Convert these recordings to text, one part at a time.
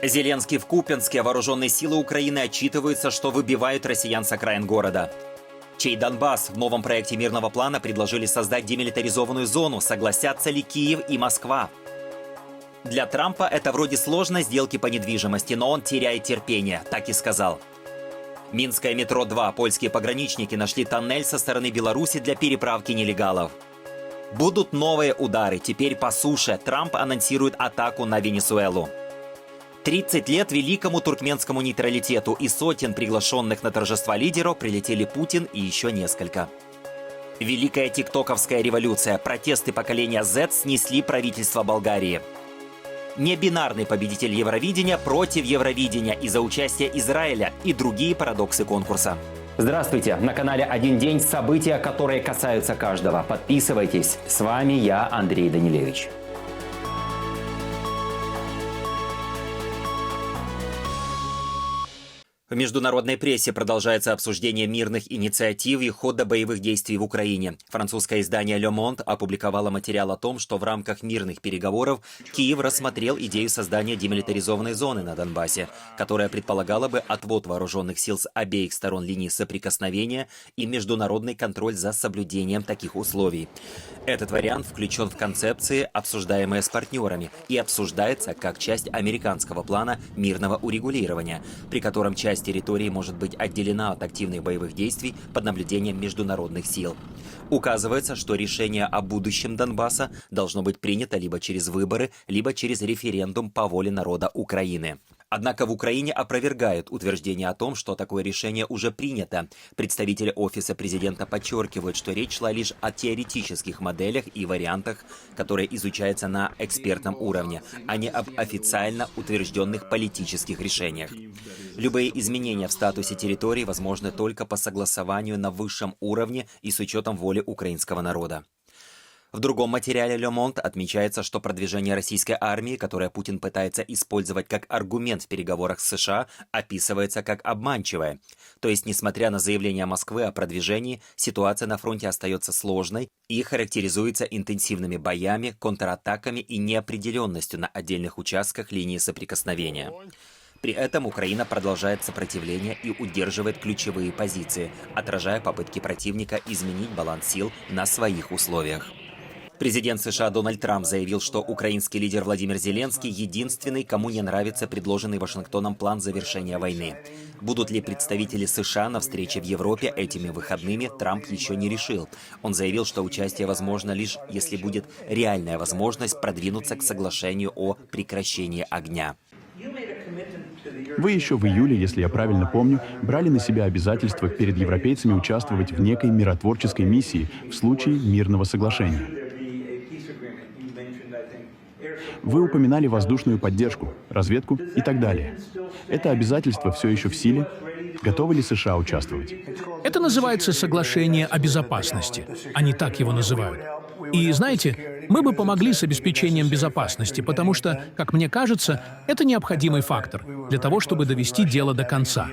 Зеленский в Купянске. Вооруженные силы Украины отчитываются, что выбивают россиян с окраин города. Чей Донбасс? В новом проекте мирного плана предложили создать демилитаризованную зону. Согласятся ли Киев и Москва? Для Трампа это вроде сложной сделки по недвижимости, но он теряет терпение, так и сказал. Минское метро 2. Польские пограничники нашли тоннель со стороны Беларуси для переправки нелегалов. Будут новые удары, теперь по суше. Трамп анонсирует атаку на Венесуэлу. 30 лет великому туркменскому нейтралитету, и сотен приглашенных на торжества лидеров прилетели Путин и еще несколько. Великая тиктоковская революция. Протесты поколения Z снесли правительство Болгарии. Небинарный победитель Евровидения против Евровидения из-за участия Израиля и другие парадоксы конкурса. Здравствуйте! На канале «Один день» события, которые касаются каждого. Подписывайтесь. С вами я, Андрей Данилевич. В международной прессе продолжается обсуждение мирных инициатив и хода боевых действий в Украине. Французское издание «Le Monde» опубликовало материал о том, что в рамках мирных переговоров Киев рассмотрел идею создания демилитаризованной зоны на Донбассе, которая предполагала бы отвод вооруженных сил с обеих сторон линии соприкосновения и международный контроль за соблюдением таких условий. Этот вариант включен в концепции, обсуждаемые с партнерами, и обсуждается как часть американского плана мирного урегулирования, при котором часть территории может быть отделена от активных боевых действий под наблюдением международных сил. Указывается, что решение о будущем Донбасса должно быть принято либо через выборы, либо через референдум по воле народа Украины. Однако в Украине опровергают утверждение о том, что такое решение уже принято. Представители Офиса президента подчеркивают, что речь шла лишь о теоретических моделях и вариантах, которые изучаются на экспертном уровне, а не об официально утвержденных политических решениях. Любые изменения в статусе территории возможны только по согласованию на высшем уровне и с учетом воли украинского народа. В другом материале «Le Monde» отмечается, что продвижение российской армии, которое Путин пытается использовать как аргумент в переговорах с США, описывается как обманчивое. То есть, несмотря на заявления Москвы о продвижении, ситуация на фронте остается сложной и характеризуется интенсивными боями, контратаками и неопределенностью на отдельных участках линии соприкосновения. При этом Украина продолжает сопротивление и удерживает ключевые позиции, отражая попытки противника изменить баланс сил на своих условиях. Президент США Дональд Трамп заявил, что украинский лидер Владимир Зеленский единственный, кому не нравится предложенный Вашингтоном план завершения войны. Будут ли представители США на встрече в Европе этими выходными, Трамп еще не решил. Он заявил, что участие возможно лишь, если будет реальная возможность продвинуться к соглашению о прекращении огня. Вы еще в июле, если я правильно помню, брали на себя обязательство перед европейцами участвовать в некой миротворческой миссии в случае мирного соглашения. Вы упоминали воздушную поддержку, разведку и так далее. Это обязательство все еще в силе? Готовы ли США участвовать? Это называется соглашение о безопасности. Они так его называют. И знаете, мы бы помогли с обеспечением безопасности, потому что, как мне кажется, это необходимый фактор для того, чтобы довести дело до конца.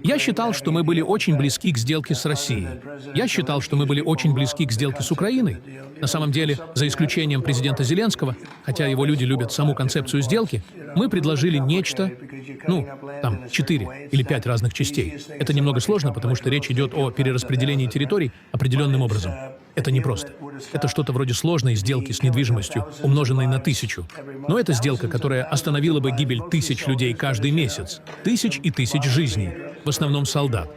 Я считал, что мы были очень близки к сделке с Россией. Я считал, что мы были очень близки к сделке с Украиной. На самом деле, за исключением президента Зеленского, хотя его люди любят саму концепцию сделки, мы предложили нечто, 4 или 5 разных частей. Это немного сложно, потому что речь идет о перераспределении территорий определенным образом. Это непросто. Это что-то вроде сложной сделки с недвижимостью, умноженной на 1000. Но это сделка, которая остановила бы гибель тысяч людей каждый месяц. Тысяч и тысяч жизней, в основном солдат.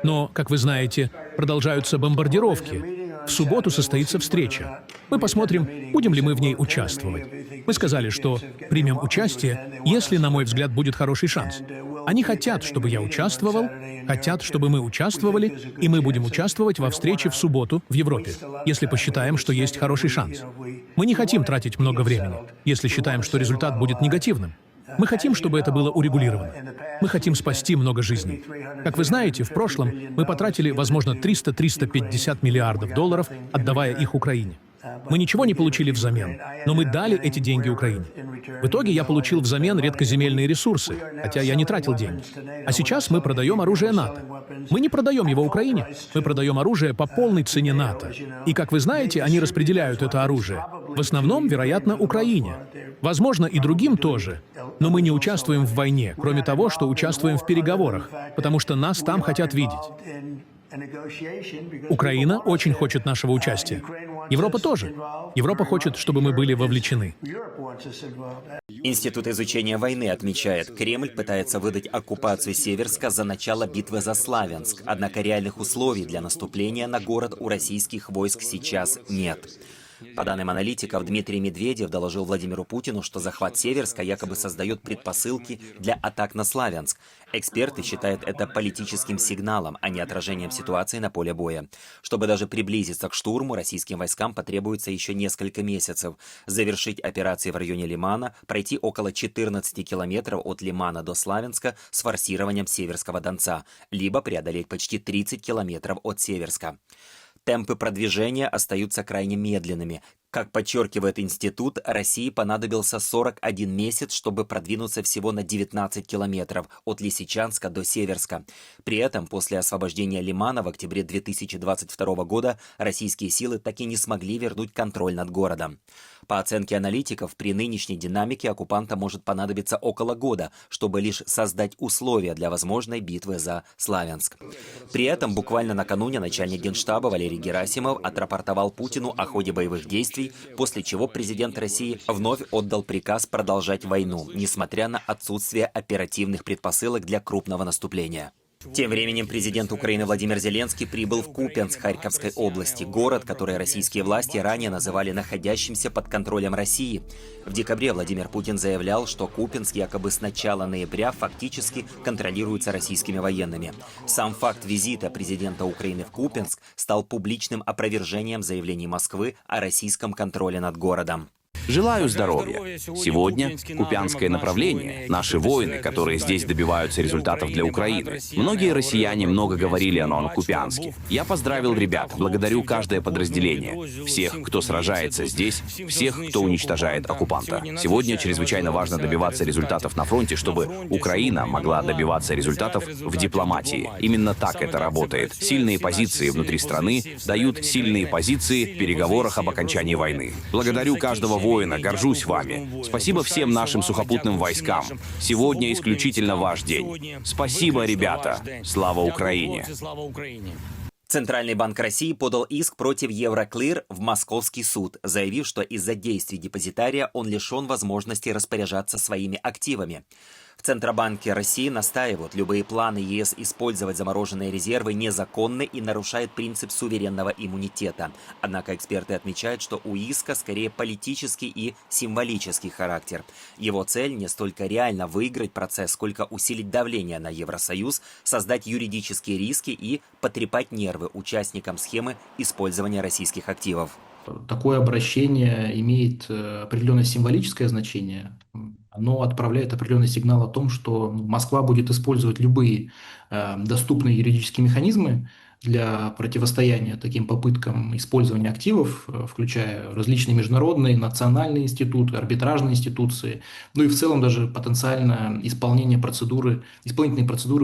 Но, как вы знаете, продолжаются бомбардировки. В субботу состоится встреча. Мы посмотрим, будем ли мы в ней участвовать. Мы сказали, что примем участие, если, на мой взгляд, будет хороший шанс. Они хотят, чтобы я участвовал, хотят, чтобы мы участвовали, и мы будем участвовать во встрече в субботу в Европе, если посчитаем, что есть хороший шанс. Мы не хотим тратить много времени, если считаем, что результат будет негативным. Мы хотим, чтобы это было урегулировано. Мы хотим спасти много жизней. Как вы знаете, в прошлом мы потратили, возможно, 300-350 миллиардов долларов, отдавая их Украине. Мы ничего не получили взамен, но мы дали эти деньги Украине. В итоге я получил взамен редкоземельные ресурсы, хотя я не тратил деньги. А сейчас мы продаем оружие НАТО. Мы не продаем его Украине, мы продаем оружие по полной цене НАТО. И, как вы знаете, они распределяют это оружие. В основном, вероятно, Украине. Возможно, и другим тоже. Но мы не участвуем в войне, кроме того, что участвуем в переговорах, потому что нас там хотят видеть. Украина очень хочет нашего участия. Европа тоже. Европа хочет, чтобы мы были вовлечены. Институт изучения войны отмечает, Кремль пытается выдать оккупацию Северска за начало битвы за Славянск, однако реальных условий для наступления на город у российских войск сейчас нет. По данным аналитиков, Дмитрий Медведев доложил Владимиру Путину, что захват Северска якобы создает предпосылки для атак на Славянск. Эксперты считают это политическим сигналом, а не отражением ситуации на поле боя. Чтобы даже приблизиться к штурму, российским войскам потребуется еще несколько месяцев. Завершить операции в районе Лимана, пройти около 14 километров от Лимана до Славянска с форсированием Северского Донца, либо преодолеть почти 30 километров от Северска. Темпы продвижения остаются крайне медленными. Как подчеркивает институт, России понадобился 41 месяц, чтобы продвинуться всего на 19 километров от Лисичанска до Северска. При этом после освобождения Лимана в октябре 2022 года российские силы так и не смогли вернуть контроль над городом. По оценке аналитиков, при нынешней динамике оккупанта может понадобиться около года, чтобы лишь создать условия для возможной битвы за Славянск. При этом буквально накануне начальник Генштаба Валерий Герасимов отрапортовал Путину о ходе боевых действий, после чего президент России вновь отдал приказ продолжать войну, несмотря на отсутствие оперативных предпосылок для крупного наступления. Тем временем президент Украины Владимир Зеленский прибыл в Купянск Харьковской области, город, который российские власти ранее называли находящимся под контролем России. В декабре Владимир Путин заявлял, что Купянск якобы с начала ноября фактически контролируется российскими военными. Сам факт визита президента Украины в Купянск стал публичным опровержением заявлений Москвы о российском контроле над городом. Желаю здоровья. Сегодня Купянское направление, наши воины, которые здесь добиваются результатов для Украины. Многие россияне много говорили о Купянске. Я поздравил ребят, благодарю каждое подразделение, всех, кто сражается здесь, всех, кто уничтожает оккупанта. Сегодня чрезвычайно важно добиваться результатов на фронте, чтобы Украина могла добиваться результатов в дипломатии. Именно так это работает. Сильные позиции внутри страны дают сильные позиции в переговорах об окончании войны. Благодарю каждого воина, горжусь вами. Спасибо всем нашим сухопутным войскам. Сегодня исключительно ваш день. Спасибо, ребята. Слава Украине. Центральный банк России подал иск против Евроклир в Московский суд, заявив, что из-за действий депозитария он лишен возможности распоряжаться своими активами. В Центробанке России настаивают, любые планы ЕС использовать замороженные резервы незаконны и нарушают принцип суверенного иммунитета. Однако эксперты отмечают, что у иска скорее политический и символический характер. Его цель не столько реально выиграть процесс, сколько усилить давление на Евросоюз, создать юридические риски и потрепать нервы участникам схемы использования российских активов. Такое обращение имеет определенное символическое значение. Оно отправляет определенный сигнал о том, что Москва будет использовать любые доступные юридические механизмы для противостояния таким попыткам использования активов, включая различные международные, национальные институты, арбитражные институции, ну и в целом даже потенциально исполнительные процедуры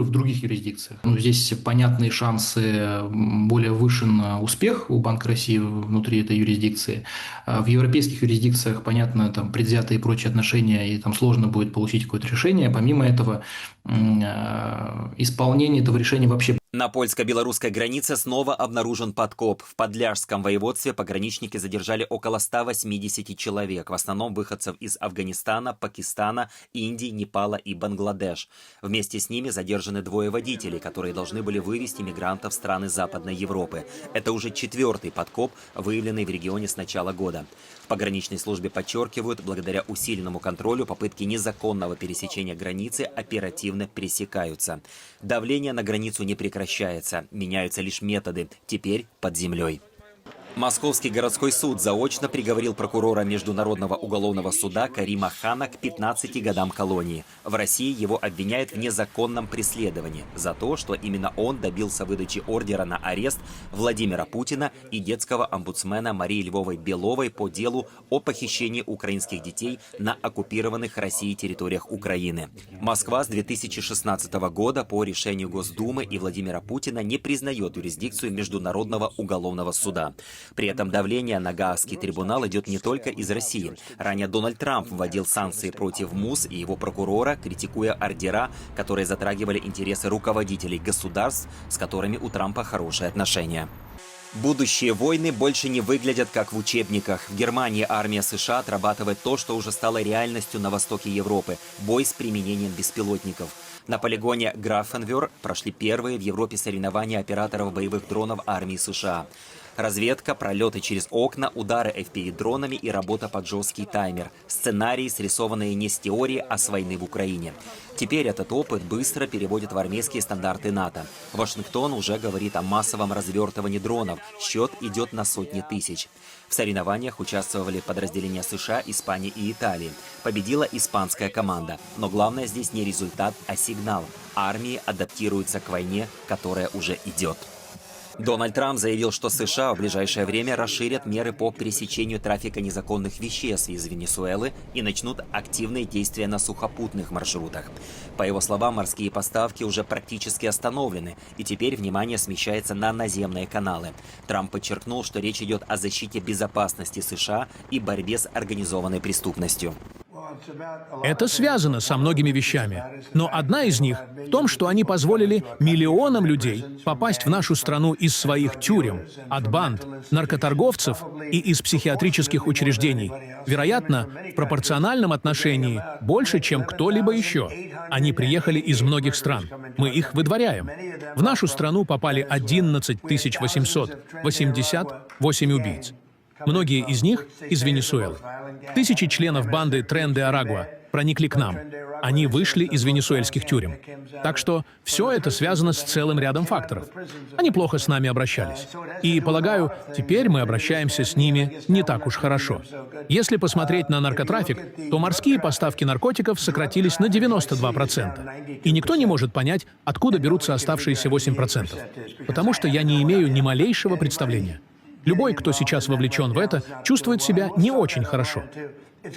в других юрисдикциях. Здесь понятные шансы более выше на успех у Банка России внутри этой юрисдикции. В европейских юрисдикциях, понятно, там предвзятые и прочие отношения, и там сложно будет получить какое-то решение. Помимо этого, исполнение этого решения вообще. На польско-белорусской границе снова обнаружен подкоп. В Подляжском воеводстве пограничники задержали около 180 человек, в основном выходцев из Афганистана, Пакистана, Индии, Непала и Бангладеш. Вместе с ними задержаны двое водителей, которые должны были вывести мигрантов в страны Западной Европы. Это уже 4-й подкоп, выявленный в регионе с начала года. В пограничной службе подчеркивают, благодаря усиленному контролю попытки незаконного пересечения границы оперативно пресекаются. Давление на границу не прекращается, меняются лишь методы, теперь под землей. Московский городской суд заочно приговорил прокурора Международного уголовного суда Карима Хана к 15 годам колонии. В России его обвиняют в незаконном преследовании за то, что именно он добился выдачи ордера на арест Владимира Путина и детского омбудсмена Марии Львовой Беловой по делу о похищении украинских детей на оккупированных Россией территориях Украины. Москва с 2016 года по решению Госдумы и Владимира Путина не признает юрисдикцию Международного уголовного суда. При этом давление на Гаагский трибунал идет не только из России. Ранее Дональд Трамп вводил санкции против МУС и его прокурора, критикуя ордера, которые затрагивали интересы руководителей государств, с которыми у Трампа хорошие отношения. Будущие войны больше не выглядят как в учебниках. В Германии армия США отрабатывает то, что уже стало реальностью на востоке Европы – бой с применением беспилотников. На полигоне Графенвёр прошли первые в Европе соревнования операторов боевых дронов армии США. Разведка, пролеты через окна, удары FPV-дронами и работа под жесткий таймер. Сценарии, срисованные не с теории, а с войны в Украине. Теперь этот опыт быстро переводят в армейские стандарты НАТО. Вашингтон уже говорит о массовом развертывании дронов. Счет идет на сотни тысяч. В соревнованиях участвовали подразделения США, Испании и Италии. Победила испанская команда. Но главное здесь не результат, а сигнал. Армии адаптируются к войне, которая уже идет. Дональд Трамп заявил, что США в ближайшее время расширят меры по пресечению трафика незаконных веществ из Венесуэлы и начнут активные действия на сухопутных маршрутах. По его словам, морские поставки уже практически остановлены, и теперь внимание смещается на наземные каналы. Трамп подчеркнул, что речь идет о защите безопасности США и борьбе с организованной преступностью. Это связано со многими вещами. Но одна из них в том, что они позволили миллионам людей попасть в нашу страну из своих тюрем, от банд, наркоторговцев и из психиатрических учреждений. Вероятно, в пропорциональном отношении больше, чем кто-либо еще. Они приехали из многих стран. Мы их выдворяем. В нашу страну попали 11 888 убийц. Многие из них из Венесуэлы. Тысячи членов банды Трен де Арагуа проникли к нам. Они вышли из венесуэльских тюрем. Так что все это связано с целым рядом факторов. Они плохо с нами обращались. И, полагаю, теперь мы обращаемся с ними не так уж хорошо. Если посмотреть на наркотрафик, то морские поставки наркотиков сократились на 92%. И никто не может понять, откуда берутся оставшиеся 8%. Потому что я не имею ни малейшего представления. Любой, кто сейчас вовлечен в это, чувствует себя не очень хорошо.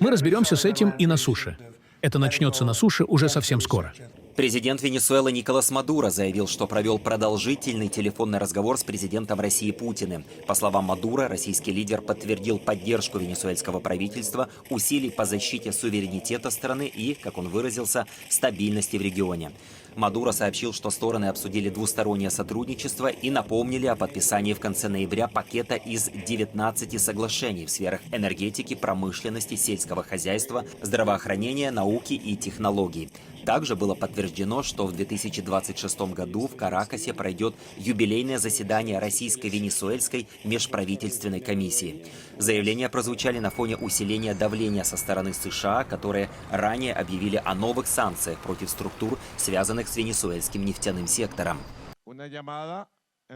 Мы разберемся с этим и на суше. Это начнется на суше уже совсем скоро. Президент Венесуэлы Николас Мадуро заявил, что провел продолжительный телефонный разговор с президентом России Путиным. По словам Мадуро, российский лидер подтвердил поддержку венесуэльского правительства, усилий по защите суверенитета страны и, как он выразился, стабильности в регионе. Мадуро сообщил, что стороны обсудили двустороннее сотрудничество и напомнили о подписании в конце ноября пакета из 19 соглашений в сферах энергетики, промышленности, сельского хозяйства, здравоохранения, науки и технологий. Также было подтверждено, что в 2026 году в Каракасе пройдет юбилейное заседание Российско-Венесуэльской межправительственной комиссии. Заявления прозвучали на фоне усиления давления со стороны США, которые ранее объявили о новых санкциях против структур, связанных с венесуэльским нефтяным сектором.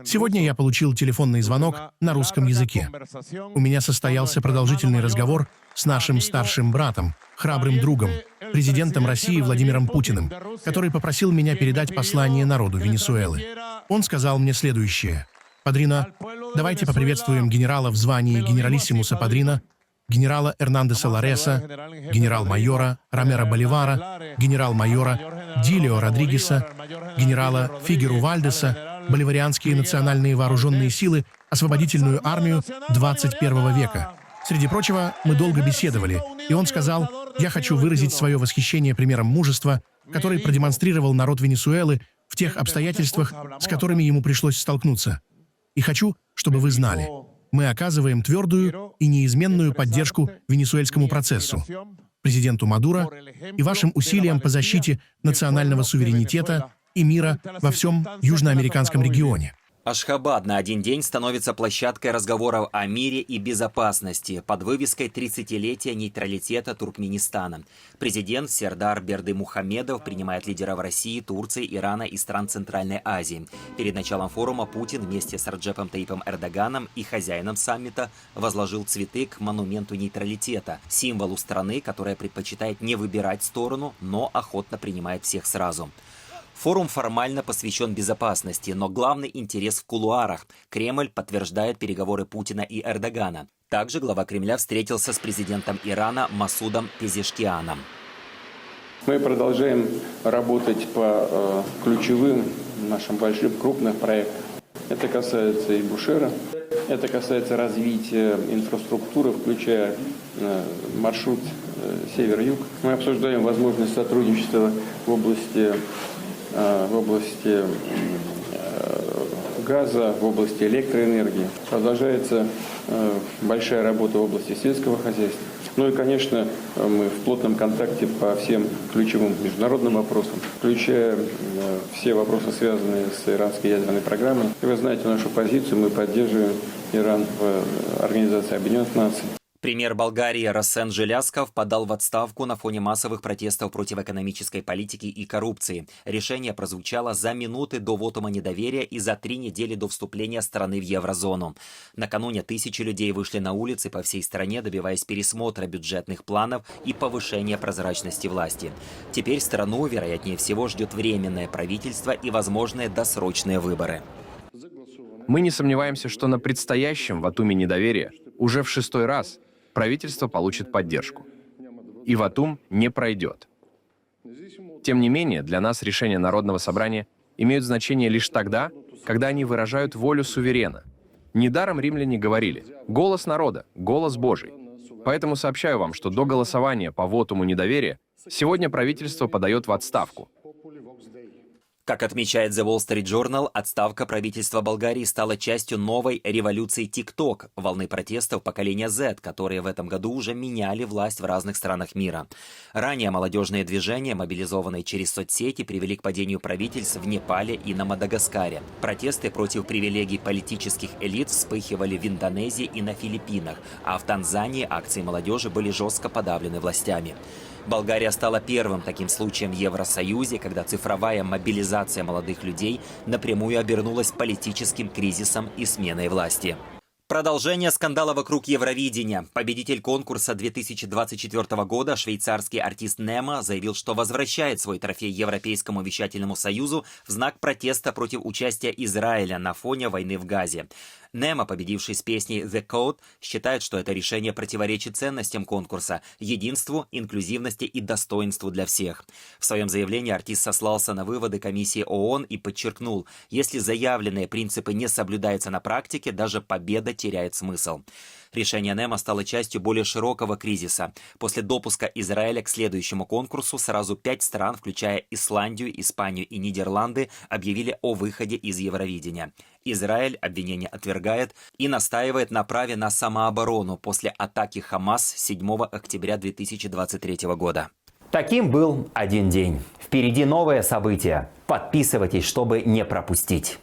Сегодня я получил телефонный звонок на русском языке. У меня состоялся продолжительный разговор с нашим старшим братом, храбрым другом, президентом России Владимиром Путиным, который попросил меня передать послание народу Венесуэлы. Он сказал мне следующее. «Падрина, давайте поприветствуем генерала в звании генералиссимуса Падрина, генерала Эрнандеса Лареса, генерал-майора Ромеро Боливара, генерал-майора Дилио Родригеса, генерала Фигеру Вальдеса, боливарианские национальные вооруженные силы, освободительную армию 21 века. Среди прочего, мы долго беседовали, и он сказал, я хочу выразить свое восхищение примером мужества, который продемонстрировал народ Венесуэлы в тех обстоятельствах, с которыми ему пришлось столкнуться. И хочу, чтобы вы знали, мы оказываем твердую и неизменную поддержку венесуэльскому процессу, президенту Мадуро и вашим усилиям по защите национального суверенитета и мира во всем южноамериканском регионе. Ашхабад на один день становится площадкой разговоров о мире и безопасности под вывеской 30-летия нейтралитета Туркменистана. Президент Сердар Бердымухамедов принимает лидеров России, Турции, Ирана и стран Центральной Азии. Перед началом форума Путин вместе с Раджепом Таипом Эрдоганом и хозяином саммита возложил цветы к монументу нейтралитета, символу страны, которая предпочитает не выбирать сторону, но охотно принимает всех сразу. Форум формально посвящен безопасности, но главный интерес в кулуарах. Кремль подтверждает переговоры Путина и Эрдогана. Также глава Кремля встретился с президентом Ирана Масудом Пезешкианом. Мы продолжаем работать по ключевым нашим большим крупным проектам. Это касается и Бушера, это касается развития инфраструктуры, включая маршрут север-юг. Мы обсуждаем возможность сотрудничества в области газа, в области электроэнергии. Продолжается большая работа в области сельского хозяйства. Ну и, конечно, мы в плотном контакте по всем ключевым международным вопросам, включая все вопросы, связанные с иранской ядерной программой. И вы знаете нашу позицию, мы поддерживаем Иран в Организации Объединенных Наций. Премьер Болгарии Рассен Желязков подал в отставку на фоне массовых протестов против экономической политики и коррупции. Решение прозвучало за минуты до вотума недоверия и за 3 недели до вступления страны в еврозону. Накануне тысячи людей вышли на улицы по всей стране, добиваясь пересмотра бюджетных планов и повышения прозрачности власти. Теперь страну, вероятнее всего, ждет временное правительство и возможные досрочные выборы. Мы не сомневаемся, что на предстоящем вотуме недоверия уже в 6-й раз правительство получит поддержку. И вотум не пройдет. Тем не менее, для нас решения Народного собрания имеют значение лишь тогда, когда они выражают волю суверена. Недаром римляне говорили «голос народа, голос Божий». Поэтому сообщаю вам, что до голосования по вотуму недоверия сегодня правительство подает в отставку. Как отмечает The Wall Street Journal, отставка правительства Болгарии стала частью новой революции TikTok, волны протестов поколения Z, которые в этом году уже меняли власть в разных странах мира. Ранее молодежные движения, мобилизованные через соцсети, привели к падению правительств в Непале и на Мадагаскаре. Протесты против привилегий политических элит вспыхивали в Индонезии и на Филиппинах, а в Танзании акции молодежи были жестко подавлены властями. Болгария стала первым таким случаем в Евросоюзе, когда цифровая мобилизация молодых людей напрямую обернулась политическим кризисом и сменой власти. Продолжение скандала вокруг Евровидения. Победитель конкурса 2024 года, швейцарский артист Немо, заявил, что возвращает свой трофей Европейскому вещательному союзу в знак протеста против участия Израиля на фоне войны в Газе. Немо, победивший с песней «The Code», считает, что это решение противоречит ценностям конкурса, единству, инклюзивности и достоинству для всех. В своем заявлении артист сослался на выводы комиссии ООН и подчеркнул, если заявленные принципы не соблюдаются на практике, даже победа теряет смысл. Решение Немо стало частью более широкого кризиса. После допуска Израиля к следующему конкурсу сразу 5 стран, включая Исландию, Испанию и Нидерланды, объявили о выходе из Евровидения. Израиль обвинение отвергает и настаивает на праве на самооборону после атаки Хамас 7 октября 2023 года. Таким был один день. Впереди новые события. Подписывайтесь, чтобы не пропустить.